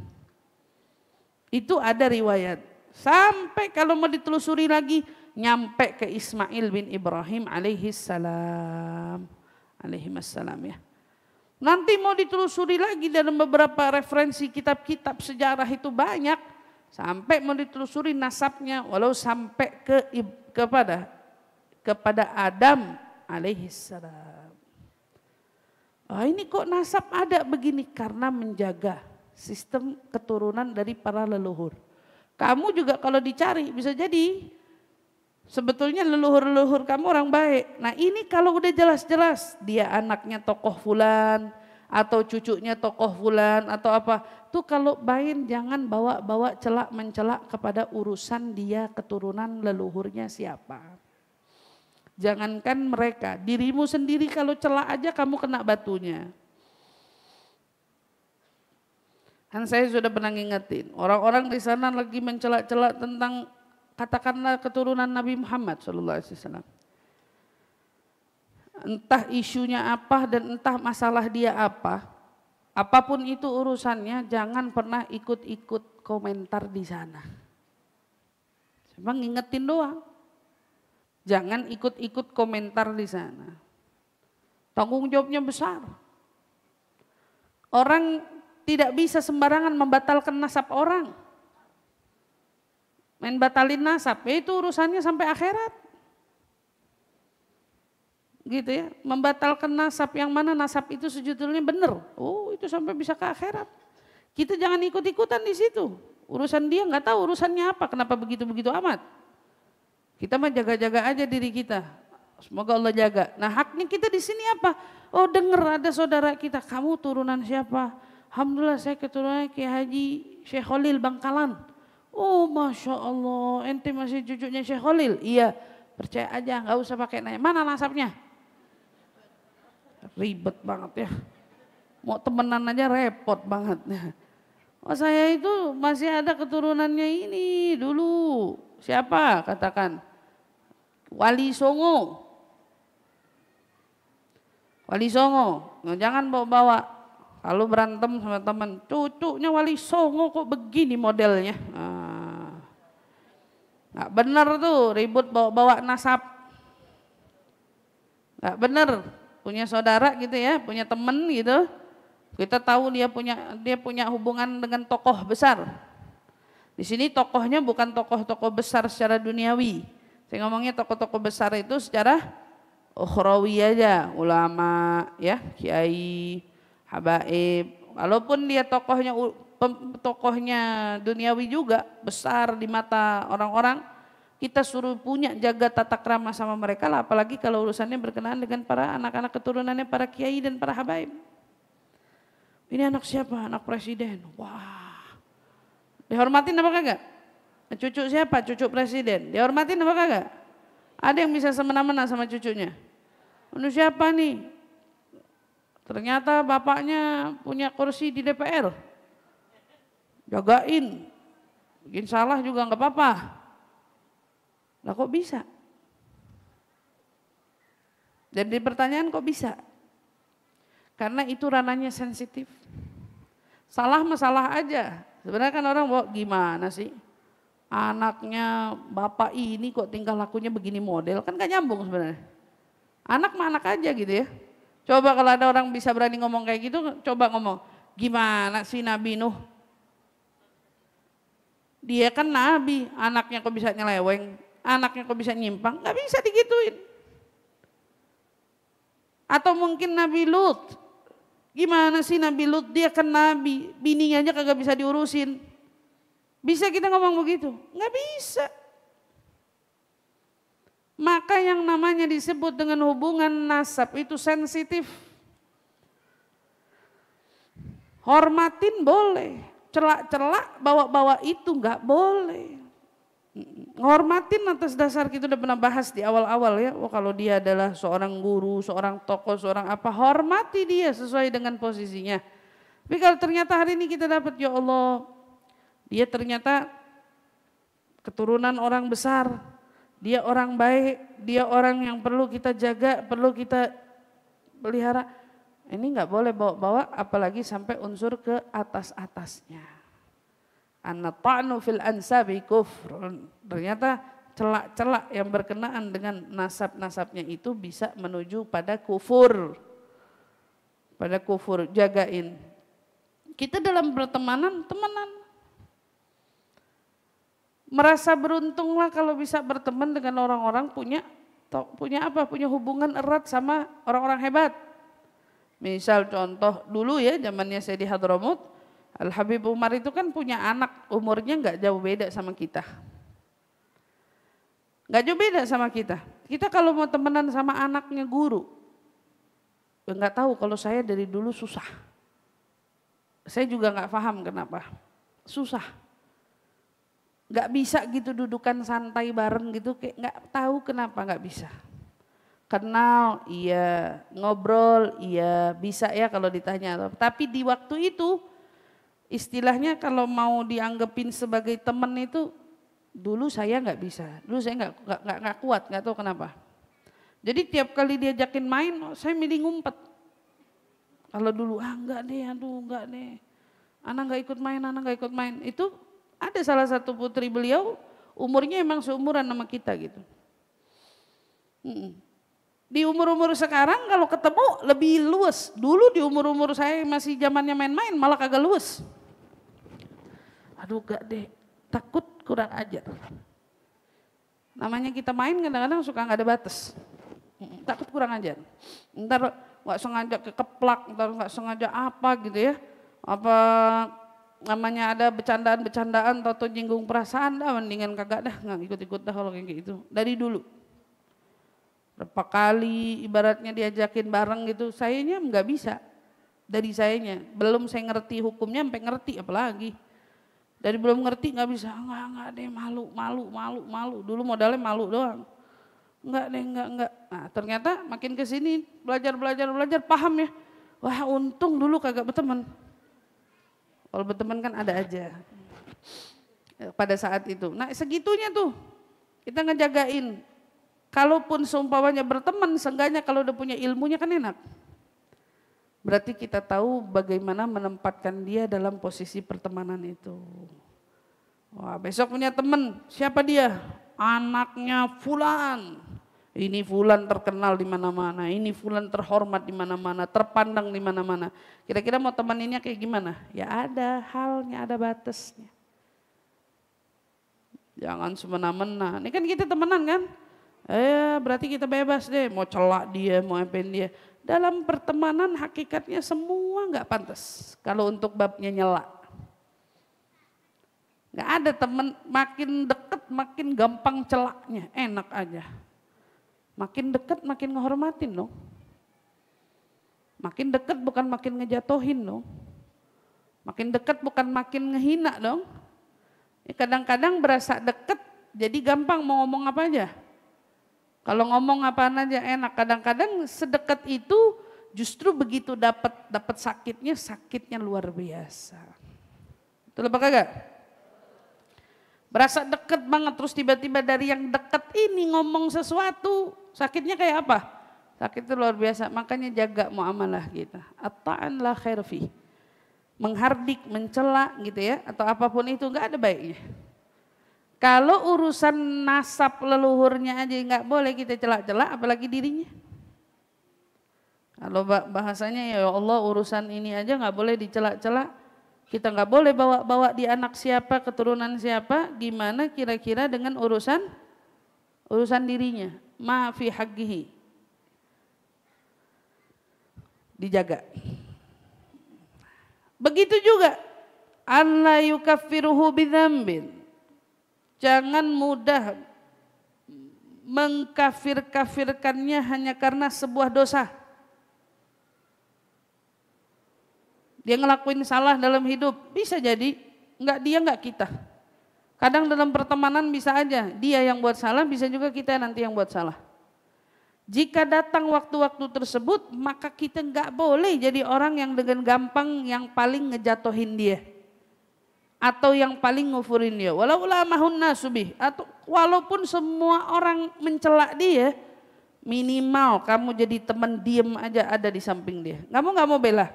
Itu ada riwayat. Sampai kalau mau ditelusuri lagi nyampe ke Ismail bin Ibrahim alaihissalam. Alaihissalam ya. Nanti mau ditelusuri lagi dalam beberapa referensi kitab-kitab sejarah itu banyak. Sampai mau ditelusuri nasabnya walau sampai kepada Adam alaihissalam. Oh, ini kok nasab ada begini? Karena menjaga sistem keturunan dari para leluhur. Kamu juga kalau dicari bisa jadi sebetulnya leluhur-leluhur kamu orang baik. Nah ini kalau udah jelas-jelas dia anaknya tokoh fulan atau cucunya tokoh fulan atau apa. Tuh kalau main jangan bawa-bawa celak mencelak kepada urusan dia keturunan leluhurnya siapa. Jangankan mereka, dirimu sendiri kalau celak aja kamu kena batunya. Kan saya sudah pernah ngingetin, orang-orang di sana lagi mencelak-celak tentang katakanlah keturunan Nabi Muhammad SAW. Entah isunya apa dan entah masalah dia apa, apapun itu urusannya jangan pernah ikut-ikut komentar di sana. Cuma ngingetin doang. Jangan ikut-ikut komentar di sana. Tanggung jawabnya besar. Orang tidak bisa sembarangan membatalkan nasab orang. Main batalin nasab, itu urusannya sampai akhirat. Gitu ya, membatalkan nasab yang mana nasab itu sejujurnya benar. Oh, itu sampai bisa ke akhirat. Kita jangan ikut-ikutan di situ. Urusan dia nggak tahu urusannya apa, kenapa begitu-begitu amat. Kita mah jaga-jaga aja diri kita. Semoga Allah jaga. Nah, haknya kita di sini apa? Oh, dengar ada saudara kita, kamu turunan siapa? Alhamdulillah saya keturunan Kiai Haji Syekh Khalil Bangkalan. Oh, Masya Allah, ente masih cucunya Syekh Khalil? Iya, percaya aja, nggak usah pakai nanya. Mana nasabnya? Ribet banget ya. Mau temenan aja repot banget. Oh, saya itu masih ada keturunannya ini dulu. Siapa? Katakan. Wali Songo. Wali Songo. Nah, jangan bawa-bawa. Kalau berantem sama teman, cucunya Wali Songo kok begini modelnya. Nggak bener tuh ribut bawa-bawa nasab. Nggak bener. Punya saudara gitu ya, punya temen gitu. Kita tahu dia punya hubungan dengan tokoh besar. Di sini tokohnya bukan tokoh-tokoh besar secara duniawi. Saya ngomongnya tokoh-tokoh besar itu secara ukhrawi aja, ulama ya, kiai, habaib. Walaupun dia tokohnya duniawi juga besar di mata orang-orang, kita suruh punya jaga tata krama sama mereka lah, apalagi kalau urusannya berkenaan dengan para anak-anak keturunannya para kiai dan para habaib. Ini anak siapa? Anak presiden. Wah. Dihormatin apa kagak? Cucu siapa? Cucu presiden. Dihormatin apa kagak? Ada yang bisa semena-mena sama cucunya. Ini siapa nih? Ternyata bapaknya punya kursi di DPR. Jagain. Bikin salah juga nggak apa-apa. Lah kok bisa? Dan di pertanyaan kok bisa? Karena itu ranahnya sensitif. Salah masalah aja. Sebenarnya kan orang bawa gimana sih? Anaknya bapak ini kok tingkah lakunya begini model, kan gak nyambung sebenarnya. Anak mah anak aja gitu ya. Coba kalau ada orang bisa berani ngomong kayak gitu, coba ngomong, gimana sih Nabi Nuh? Dia kan Nabi, anaknya kok bisa nyeleweng, anaknya kok bisa nyimpang, gak bisa digituin. Atau mungkin Nabi Lut, gimana sih Nabi Lut, dia kan Nabi, bininya aja kagak bisa diurusin. Bisa kita ngomong begitu? Nggak bisa. Maka yang namanya disebut dengan hubungan nasab itu sensitif. Hormatin boleh, celak-celak bawa-bawa itu nggak boleh. Hormatin atas dasar kita udah pernah bahas di awal-awal ya. Oh, kalau dia adalah seorang guru, seorang tokoh, seorang apa, hormati dia sesuai dengan posisinya. Tapi kalau ternyata hari ini kita dapat, ya Allah, dia ternyata keturunan orang besar, dia orang baik, dia orang yang perlu kita jaga, perlu kita pelihara. Ini nggak boleh bawa-bawa, apalagi sampai unsur ke atas-atasnya. An-ta'nu fil ansabi kufrun. Ternyata celak-celak yang berkenaan dengan nasab-nasabnya itu bisa menuju pada kufur. Pada kufur, jagain. Kita dalam pertemanan, temenan. Merasa beruntunglah kalau bisa berteman dengan orang-orang punya apa? Punya hubungan erat sama orang-orang hebat. Misal contoh dulu ya zamannya saya di Hadramut, Al Habib Umar itu kan punya anak umurnya nggak jauh beda sama kita. Nggak jauh beda sama kita. Kita kalau mau temenan sama anaknya guru, nggak tahu kalau saya dari dulu susah. Saya juga nggak paham kenapa, susah. Nggak bisa gitu dudukan santai bareng gitu, kayak nggak tahu kenapa nggak bisa. Kenal, iya, ngobrol, iya, bisa ya kalau ditanya. Tapi di waktu itu, istilahnya kalau mau dianggapin sebagai teman itu, dulu saya nggak bisa. Dulu saya nggak kuat, nggak tahu kenapa. Jadi tiap kali diajakin main, saya milih ngumpet. Kalau dulu, enggak deh, aduh enggak deh. Anak nggak ikut main, anak nggak ikut main. Itu ada salah satu putri beliau, umurnya emang seumuran sama kita gitu. Di umur-umur sekarang kalau ketemu lebih luas. Dulu di umur-umur saya masih zamannya main-main malah kagak luas. Aduh gak deh, takut kurang ajar. Namanya kita main kadang-kadang suka gak ada batas. Takut kurang ajar. Ntar gak sengaja kekeplak, ntar gak sengaja apa gitu ya. Apa namanya ada bercandaan-bercandaan atau nyinggung perasaan, mendingan kagak dah, nggak ikut-ikut dah kalau kayak gitu. Dari dulu berapa kali ibaratnya diajakin bareng gitu, sayanya nggak bisa. Dari sayanya belum saya ngerti hukumnya sampai ngerti, apalagi dari belum ngerti nggak bisa. Nggak deh, malu. Dulu modalnya malu doang. Nggak deh, nggak. Nah ternyata makin kesini belajar paham ya. Wah untung dulu kagak berteman. Kalau berteman kan ada aja pada saat itu. Nah segitunya tuh kita ngejagain. Kalaupun seumpamanya berteman, seenggaknya kalau udah punya ilmunya kan enak. Berarti kita tahu bagaimana menempatkan dia dalam posisi pertemanan itu. Wah besok punya teman, siapa dia? Anaknya Fulan. Ini Fulan terkenal di mana-mana, ini Fulan terhormat di mana-mana, terpandang di mana-mana. Kira-kira mau temeninnya kayak gimana? Ya ada halnya, ada batasnya. Jangan semena-mena. Ini kan kita temenan kan? Berarti kita bebas deh, mau celak dia, mau apain dia. Dalam pertemanan hakikatnya semua nggak pantas. Kalau untuk babnya nyela. Nggak ada temen makin deket makin gampang celaknya, enak aja. Makin dekat makin ngehormatin dong. Makin dekat bukan makin ngejatohin dong. Makin dekat bukan makin ngehina dong. Kadang-kadang berasa dekat jadi gampang mau ngomong apa aja. Kalau ngomong apaan aja enak. Kadang-kadang sedekat itu justru begitu dapat sakitnya luar biasa. Betul apa kagak? Berasa deket banget terus tiba-tiba dari yang deket ini ngomong sesuatu, sakitnya kayak apa? Sakit itu luar biasa, makanya jaga muamalah kita. At-ta'an la khair fi. Menghardik, mencela gitu ya, atau apapun itu enggak ada baiknya. Kalau urusan nasab leluhurnya aja enggak boleh kita celak-celak, apalagi dirinya. Kalau bahasanya ya Allah urusan ini aja enggak boleh dicelak-celak. Kita nggak boleh bawa di anak siapa, keturunan siapa, gimana kira-kira dengan urusan dirinya. Ma fi haqqihi. Dijaga. Begitu juga alla yukaffiruhu bidzambin. Jangan mudah mengkafir-kafirkannya hanya karena sebuah dosa. Dia ngelakuin salah dalam hidup, bisa jadi dia nggak kita. Kadang dalam pertemanan bisa aja dia yang buat salah, bisa juga kita nanti yang buat salah. Jika datang waktu-waktu tersebut, maka kita nggak boleh jadi orang yang dengan gampang yang paling ngejatohin dia. atau yang paling ngufurin dia. Walau lamahun nasubih, atau walaupun semua orang mencela dia, minimal kamu jadi teman diem aja ada di samping dia. Kamu nggak mau bela,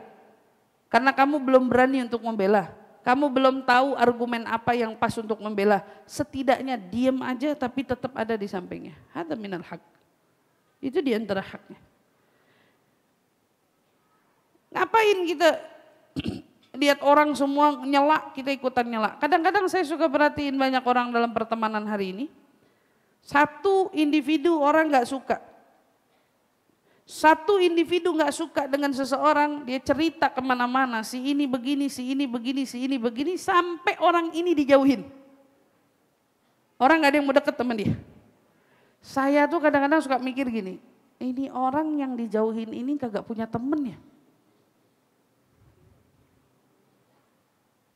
karena kamu belum berani untuk membela. Kamu belum tahu argumen apa yang pas untuk membela. Setidaknya diem aja tapi tetap ada di sampingnya. Hadza minal haq. Itu di antara haknya. Ngapain kita lihat orang semua nyela, kita ikutan nyela. Kadang-kadang saya suka perhatiin banyak orang dalam pertemanan hari ini. Satu individu orang gak suka. Satu individu gak suka dengan seseorang, dia cerita kemana-mana, si ini begini, si ini begini, si ini begini, sampai orang ini dijauhin. Orang gak ada yang mau deket sama dia. Saya tuh kadang-kadang suka mikir gini, ini orang yang dijauhin ini kagak punya temen ya?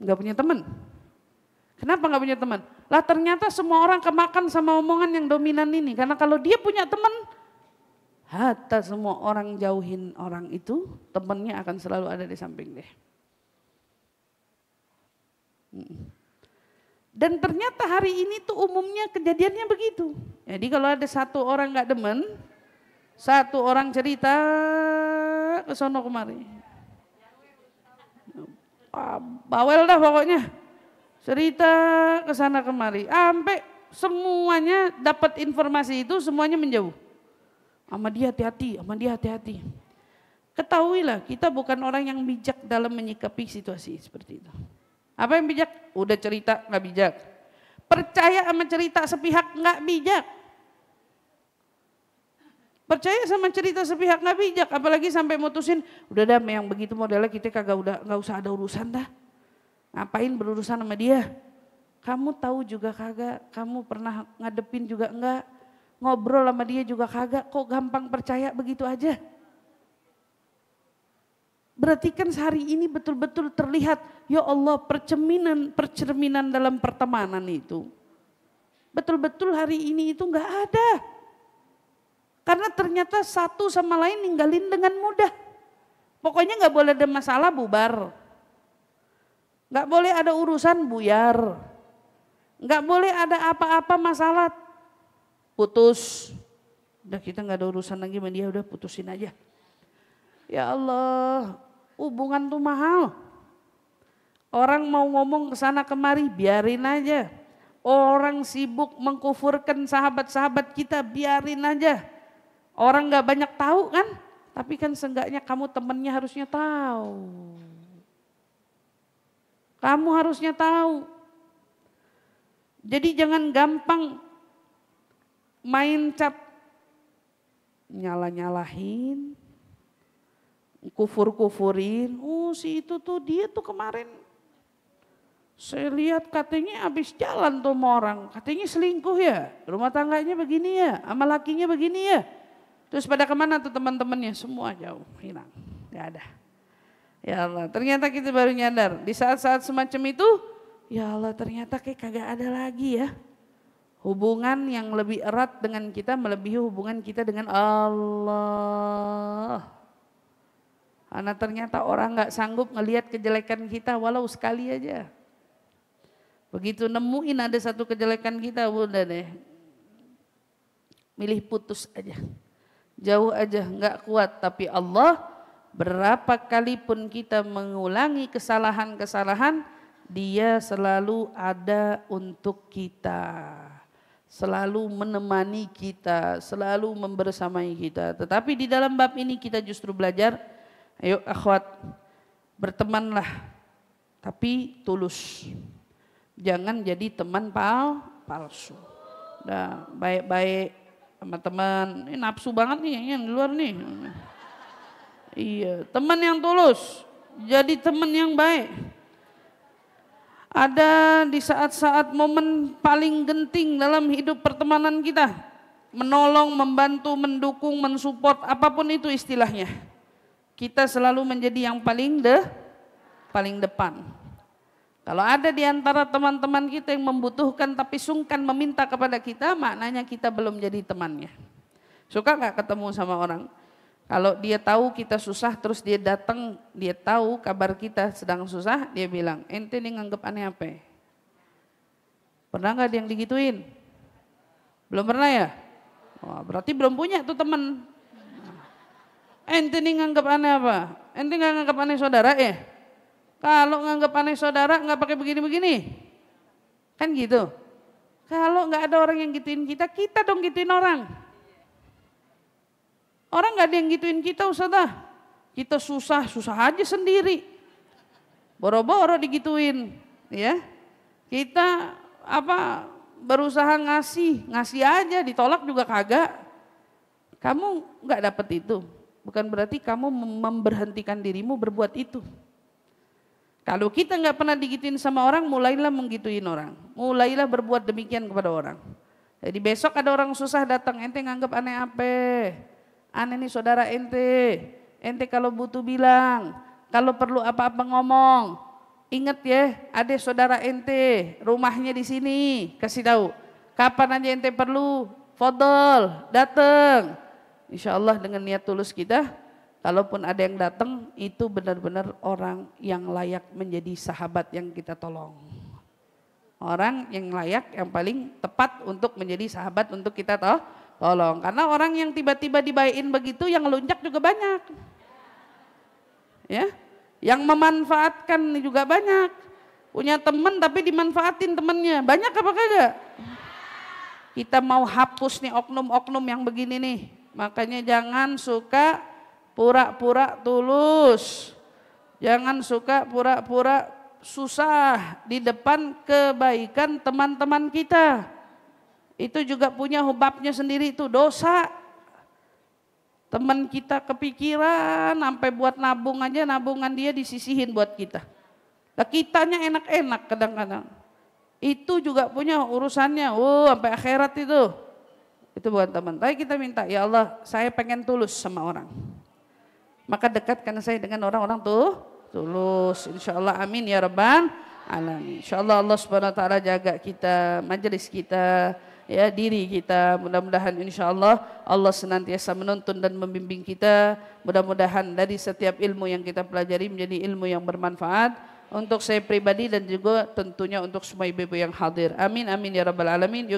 Gak punya temen. Kenapa gak punya teman? Lah ternyata semua orang kemakan sama omongan yang dominan ini. Karena kalau dia punya teman, hatta semua orang jauhin orang itu, temannya akan selalu ada di samping dia. Dan ternyata hari ini tuh umumnya kejadiannya begitu. Jadi kalau ada satu orang gak demen, satu orang cerita ke sono kemari. Bawel dah pokoknya. Cerita ke sana kemari. Sampai semuanya dapat informasi itu, semuanya menjauh. Sama dia hati-hati, sama dia hati-hati. Ketahuilah kita bukan orang yang bijak dalam menyikapi situasi seperti itu. Apa yang bijak? Udah cerita gak bijak. Percaya sama cerita sepihak gak bijak. Percaya sama cerita sepihak gak bijak. Apalagi sampai mutusin, udah dah yang begitu modelnya kita gak usah ada urusan dah. Ngapain berurusan sama dia? Kamu tahu juga kagak, kamu pernah ngadepin juga enggak. Ngobrol sama dia juga kagak, kok gampang percaya begitu aja? Berarti kan hari ini betul-betul terlihat, ya Allah percerminan dalam pertemanan itu. Betul-betul hari ini itu enggak ada. Karena ternyata satu sama lain ninggalin dengan mudah. Pokoknya enggak boleh ada masalah, bubar. Enggak boleh ada urusan, buyar. Enggak boleh ada apa-apa masalah, putus. Udah kita nggak ada urusan lagi sama dia, udah putusin aja. Ya Allah, hubungan tuh mahal. Orang mau ngomong ke sana kemari, biarin aja. Orang sibuk mengkufurkan sahabat-sahabat kita, biarin aja. Orang nggak banyak tahu kan, tapi kan seenggaknya kamu temennya harusnya tahu. Kamu harusnya tahu. Jadi jangan gampang main cap, nyala-nyalahin, kufur-kufurin. Oh si itu tuh dia tuh kemarin saya lihat katanya habis jalan tuh sama orang, katanya selingkuh ya, rumah tangganya begini ya, sama lakinya begini ya. Terus pada kemana tuh teman-temannya? Semua jauh, hilang, gak ada. Ya Allah, ternyata kita baru nyadar di saat-saat semacam itu, ya Allah ternyata kayak kagak ada lagi ya. Hubungan yang lebih erat dengan kita melebihi hubungan kita dengan Allah. Karena ternyata orang gak sanggup ngelihat kejelekan kita walau sekali aja. Begitu nemuin ada satu kejelekan kita, udah deh. Milih putus aja. Jauh aja, gak kuat. Tapi Allah berapa kali pun kita mengulangi kesalahan-kesalahan, Dia selalu ada untuk kita. Selalu menemani kita, selalu membersamai kita. Tetapi di dalam bab ini kita justru belajar, ayo akhwat, bertemanlah tapi tulus. Jangan jadi teman palsu. Udah baik-baik sama teman, ini nafsu banget nih yang di luar nih. Iya, teman yang tulus, jadi teman yang baik. Ada di saat-saat momen paling genting dalam hidup pertemanan kita. Menolong, membantu, mendukung, mensupport, apapun itu istilahnya. Kita selalu menjadi yang paling depan. Kalau ada di antara teman-teman kita yang membutuhkan tapi sungkan meminta kepada kita, maknanya kita belum jadi temannya. Suka gak ketemu sama orang? Kalau dia tahu kita susah terus dia datang, dia tahu kabar kita sedang susah, dia bilang, ente nih nganggep aneh apa? Pernah nggak ada yang digituin? Belum pernah ya? Wah, berarti belum punya tuh temen. Ente nih nganggep aneh apa? Ente nggak nganggep aneh saudara ya? Kalau nganggep aneh saudara nggak pakai begini-begini. Kan gitu. Kalau nggak ada orang yang gituin kita, kita dong gituin orang. Orang nggak ada yang gituin kita, Ustazah. Kita susah aja sendiri. Boro-boro digituin, ya. Kita berusaha ngasih aja, ditolak juga kagak. Kamu nggak dapet itu, bukan berarti kamu memberhentikan dirimu berbuat itu. Kalau kita nggak pernah digituin sama orang, mulailah menggituin orang, mulailah berbuat demikian kepada orang. Jadi besok ada orang susah datang, ente nganggep aneh apa? Aneh nih saudara ente kalau butuh bilang, kalau perlu apa-apa ngomong. Ingat ya, ada saudara ente, rumahnya di sini, kasih tahu. Kapan aja ente perlu, fadol, datang. Insya Allah dengan niat tulus kita, kalaupun ada yang datang, itu benar-benar orang yang layak menjadi sahabat yang kita tolong. Orang yang layak, yang paling tepat untuk menjadi sahabat untuk kita tolong. Karena orang yang tiba-tiba dibaikin begitu, yang lunjak juga banyak. Ya, yang memanfaatkan juga banyak. Punya teman tapi dimanfaatin temannya, banyak apa kagak? Kita mau hapus nih oknum-oknum yang begini nih. Makanya jangan suka pura-pura tulus. Jangan suka pura-pura susah di depan kebaikan teman-teman kita. Itu juga punya hubabnya sendiri, itu dosa. Teman kita kepikiran sampai buat nabung aja, nabungan dia disisihin buat kita. Nah, kitanya enak-enak kadang-kadang. Itu juga punya urusannya, sampai akhirat itu. Itu bukan teman. Tapi kita minta, ya Allah, saya pengen tulus sama orang. Maka dekatkan saya dengan orang-orang tulus. Insya Allah, amin ya rabbal alamin. Insya Allah Allah subhanahu wa ta'ala jaga kita, majelis kita, ya, diri kita. Mudah-mudahan insya Allah Allah senantiasa menuntun dan membimbing kita. Mudah-mudahan dari setiap ilmu yang kita pelajari menjadi ilmu yang bermanfaat untuk saya pribadi dan juga tentunya untuk semua ibu-ibu yang hadir. Amin amin ya rabbal alamin.